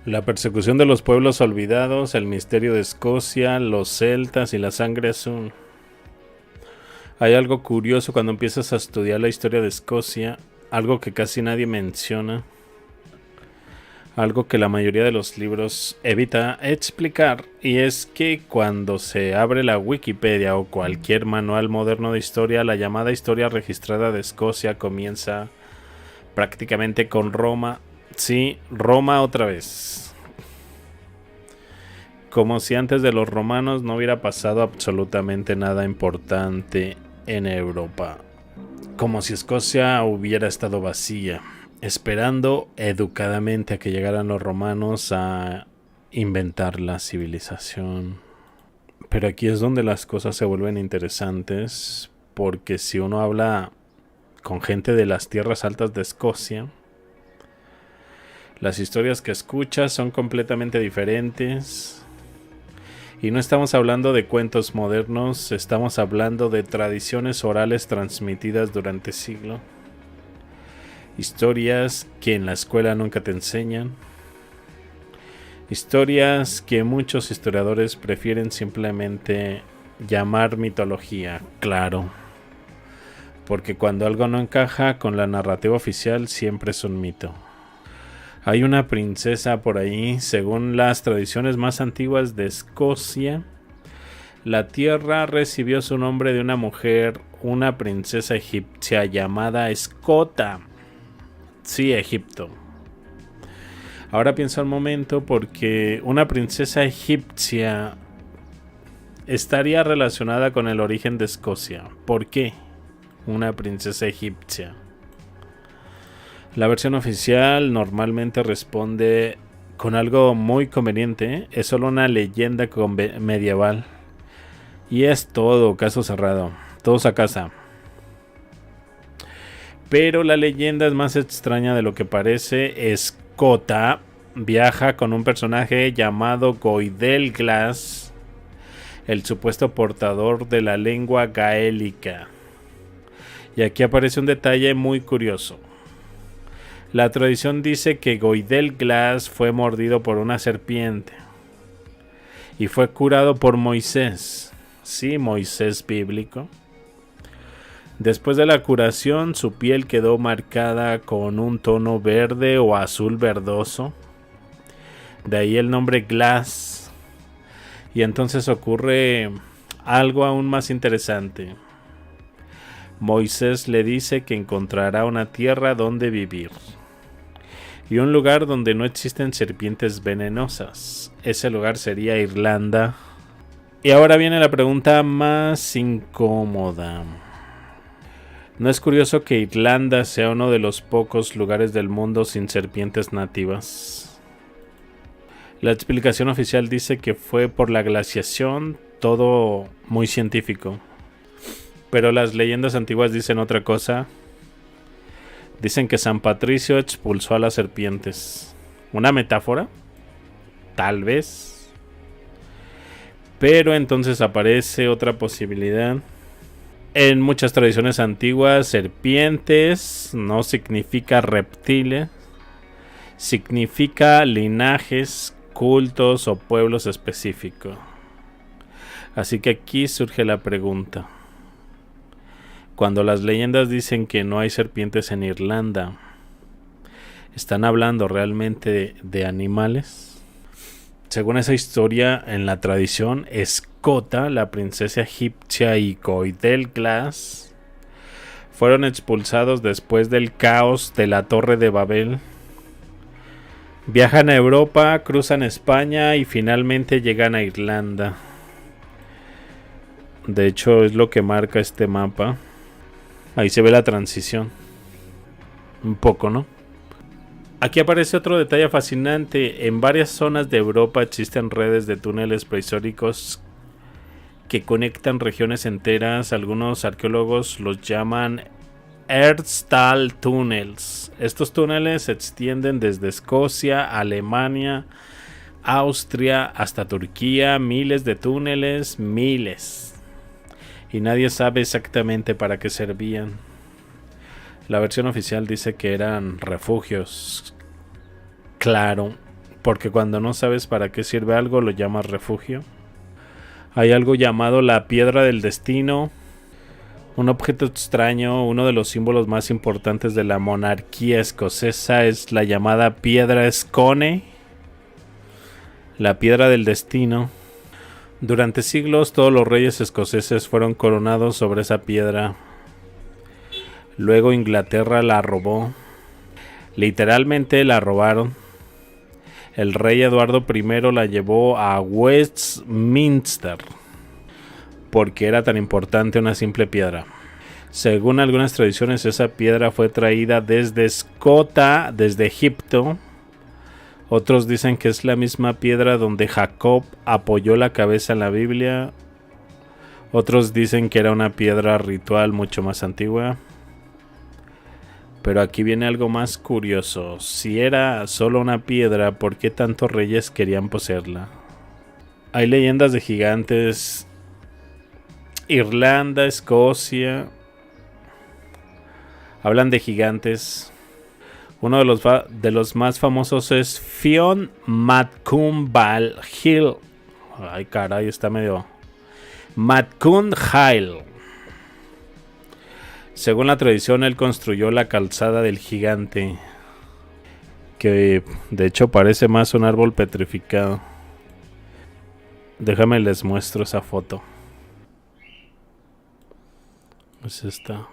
La persecución de los pueblos olvidados, el misterio de Escocia, los celtas y la sangre azul. Hay algo curioso cuando empiezas a estudiar la historia de Escocia, algo que casi nadie menciona, algo que la mayoría de los libros evita explicar, y es que cuando se abre la Wikipedia o cualquier manual moderno de historia, la llamada historia registrada de Escocia comienza prácticamente con Roma. Sí, Roma otra vez. Como si antes de los romanos no hubiera pasado absolutamente nada importante en Europa. Como si Escocia hubiera estado vacía, esperando educadamente a que llegaran los romanos a inventar la civilización. Pero aquí es donde las cosas se vuelven interesantes, porque si uno habla con gente de las tierras altas de Escocia, las historias que escuchas son completamente diferentes. Y no estamos hablando de cuentos modernos, estamos hablando de tradiciones orales transmitidas durante siglos. Historias que en la escuela nunca te enseñan. Historias que muchos historiadores prefieren simplemente llamar mitología, claro. Porque cuando algo no encaja con la narrativa oficial siempre es un mito. Hay una princesa por ahí, según las tradiciones más antiguas de Escocia. La tierra recibió su nombre de una mujer, una princesa egipcia llamada Escota. Sí, Egipto. Ahora pienso un momento, porque una princesa egipcia estaría relacionada con el origen de Escocia. ¿Por qué una princesa egipcia? La versión oficial normalmente responde con algo muy conveniente. Es solo una leyenda medieval. Y es todo, caso cerrado. Todos a casa. Pero la leyenda es más extraña de lo que parece. Escota viaja con un personaje llamado Goidelglas, el supuesto portador de la lengua gaélica. Y aquí aparece un detalle muy curioso. La tradición dice que Goidelglas fue mordido por una serpiente y fue curado por Moisés. Sí, Moisés bíblico. Después de la curación, su piel quedó marcada con un tono verde o azul verdoso. De ahí el nombre Glass. Y entonces ocurre algo aún más interesante. Moisés le dice que encontrará una tierra donde vivir y un lugar donde no existen serpientes venenosas. Ese lugar sería Irlanda. Y ahora viene la pregunta más incómoda. ¿No es curioso que Irlanda sea uno de los pocos lugares del mundo sin serpientes nativas? La explicación oficial dice que fue por la glaciación, todo muy científico. Pero las leyendas antiguas dicen otra cosa. Dicen que San Patricio expulsó a las serpientes. ¿Una metáfora? Tal vez. Pero entonces aparece otra posibilidad. En muchas tradiciones antiguas, serpientes no significa reptiles. Significa linajes, cultos o pueblos específicos. Así que aquí surge la pregunta. Cuando las leyendas dicen que no hay serpientes en Irlanda, ¿están hablando realmente de animales? Según esa historia, en la tradición, Escota, la princesa egipcia, y Goidelglas fueron expulsados después del caos de la Torre de Babel. Viajan a Europa, cruzan España y finalmente llegan a Irlanda. De hecho, es lo que marca este mapa. Ahí se ve la transición. Un poco, ¿no? Aquí aparece otro detalle fascinante. En varias zonas de Europa existen redes de túneles prehistóricos que conectan regiones enteras. Algunos arqueólogos los llaman Erztal Tunnels. Estos túneles se extienden desde Escocia, Alemania, Austria hasta Turquía. Miles de túneles, miles. Y nadie sabe exactamente para qué servían. La versión oficial dice que eran refugios. Claro, porque cuando no sabes para qué sirve algo lo llamas refugio. Hay algo llamado la piedra del destino, un objeto extraño. Uno de los símbolos más importantes de la monarquía escocesa es la llamada piedra Scone, la piedra del destino. Durante siglos todos los reyes escoceses fueron coronados sobre esa piedra. Luego Inglaterra la robó. Literalmente la robaron. El rey Eduardo I la llevó a Westminster porque era tan importante una simple piedra. Según algunas tradiciones, esa piedra fue traída desde Escota, desde Egipto. Otros dicen que es la misma piedra donde Jacob apoyó la cabeza en la Biblia. Otros dicen que era una piedra ritual mucho más antigua. Pero aquí viene algo más curioso. Si era solo una piedra, ¿por qué tantos reyes querían poseerla? Hay leyendas de gigantes. Irlanda, Escocia. Hablan de gigantes. Uno de los más famosos es Fionn Mac Cumhal Hill. Ay, caray, está medio... Mac Cumhal. Según la tradición, él construyó la calzada del gigante, que de hecho parece más un árbol petrificado. Déjame les muestro esa foto. Es esta.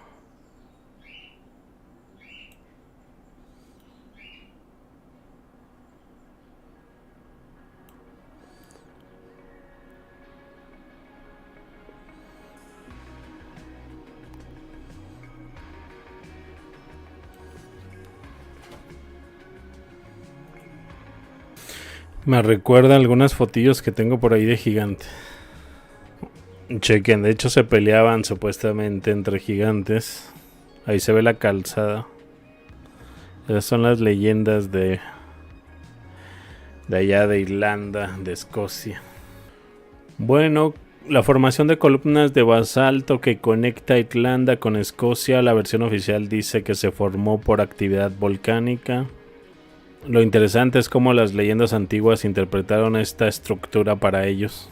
Me recuerda algunas fotillos que tengo por ahí de gigante. Chequen, de hecho se peleaban supuestamente entre gigantes. Ahí se ve la calzada. Esas son las leyendas de allá de Irlanda, de Escocia. Bueno, la formación de columnas de basalto que conecta Irlanda con Escocia, la versión oficial dice que se formó por actividad volcánica. Lo interesante es cómo las leyendas antiguas interpretaron esta estructura para ellos.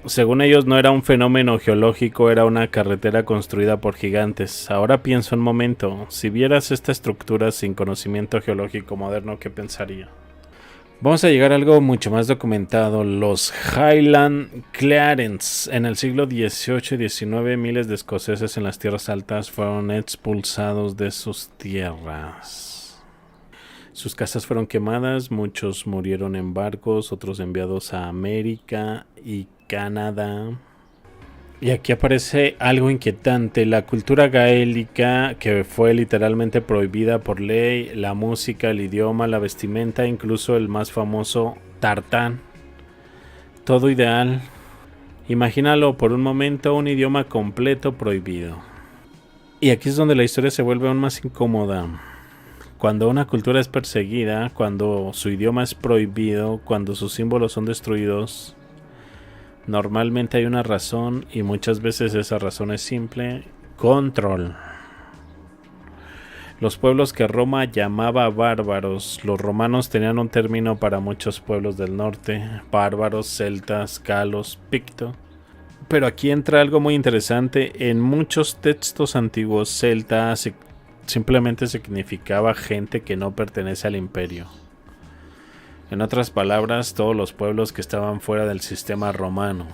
Según ellos no era un fenómeno geológico, era una carretera construida por gigantes. Ahora pienso un momento, si vieras esta estructura sin conocimiento geológico moderno, ¿qué pensaría? Vamos a llegar a algo mucho más documentado. Los Highland Clearance. En el siglo XVIII y XIX, miles de escoceses en las tierras altas fueron expulsados de sus tierras. Sus casas fueron quemadas, muchos murieron en barcos, otros enviados a América y Canadá. Y aquí aparece algo inquietante: la cultura gaélica, que fue literalmente prohibida por ley, la música, el idioma, la vestimenta, incluso el más famoso tartán. Todo ideal. Imagínalo por un momento, un idioma completo prohibido. Y aquí es donde la historia se vuelve aún más incómoda. Cuando una cultura es perseguida, cuando su idioma es prohibido, cuando sus símbolos son destruidos, normalmente hay una razón, y muchas veces esa razón es simple: control. Los pueblos que Roma llamaba bárbaros, los romanos tenían un término para muchos pueblos del norte: bárbaros, celtas, galos, picto. Pero aquí entra algo muy interesante. En muchos textos antiguos, celta simplemente significaba gente que no pertenece al imperio. En otras palabras, todos los pueblos que estaban fuera del sistema romano.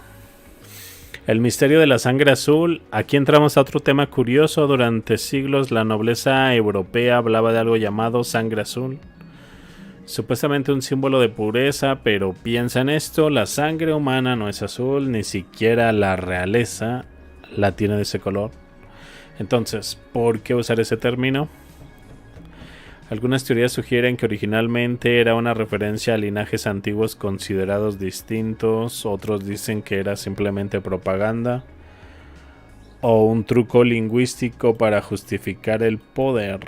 El misterio de la sangre azul. Aquí entramos a otro tema curioso. Durante siglos la nobleza europea hablaba de algo llamado sangre azul. Supuestamente un símbolo de pureza, pero piensa en esto: la sangre humana no es azul, ni siquiera la realeza la tiene de ese color. Entonces, ¿por qué usar ese término? Algunas teorías sugieren que originalmente era una referencia a linajes antiguos considerados distintos. Otros dicen que era simplemente propaganda o un truco lingüístico para justificar el poder.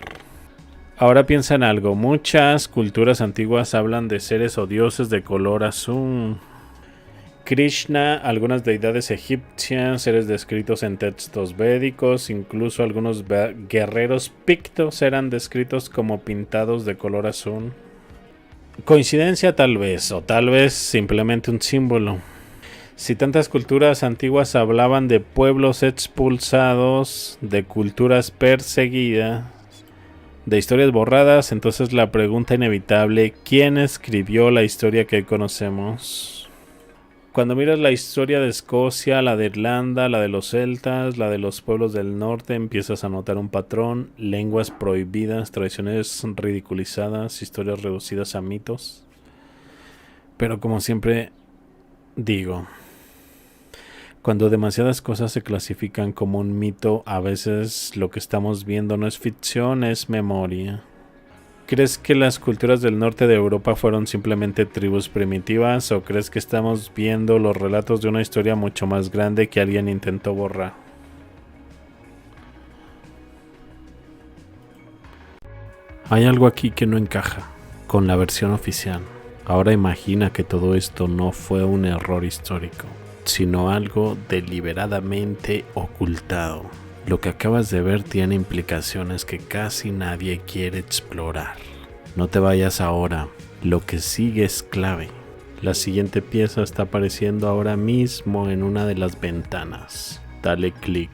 Ahora piensa en algo: muchas culturas antiguas hablan de seres o dioses de color azul. Krishna, algunas deidades egipcias, seres descritos en textos védicos, incluso algunos guerreros pictos eran descritos como pintados de color azul. Coincidencia tal vez, o tal vez simplemente un símbolo. Si tantas culturas antiguas hablaban de pueblos expulsados, de culturas perseguidas, de historias borradas, entonces la pregunta inevitable, ¿quién escribió la historia que conocemos? Cuando miras la historia de Escocia, la de Irlanda, la de los celtas, la de los pueblos del norte, empiezas a notar un patrón: lenguas prohibidas, tradiciones ridiculizadas, historias reducidas a mitos. Pero como siempre digo, cuando demasiadas cosas se clasifican como un mito, a veces lo que estamos viendo no es ficción, es memoria. ¿Crees que las culturas del norte de Europa fueron simplemente tribus primitivas, o crees que estamos viendo los relatos de una historia mucho más grande que alguien intentó borrar? Hay algo aquí que no encaja con la versión oficial. Ahora imagina que todo esto no fue un error histórico, sino algo deliberadamente ocultado. Lo que acabas de ver tiene implicaciones que casi nadie quiere explorar. No te vayas ahora, lo que sigue es clave. La siguiente pieza está apareciendo ahora mismo en una de las ventanas. Dale clic.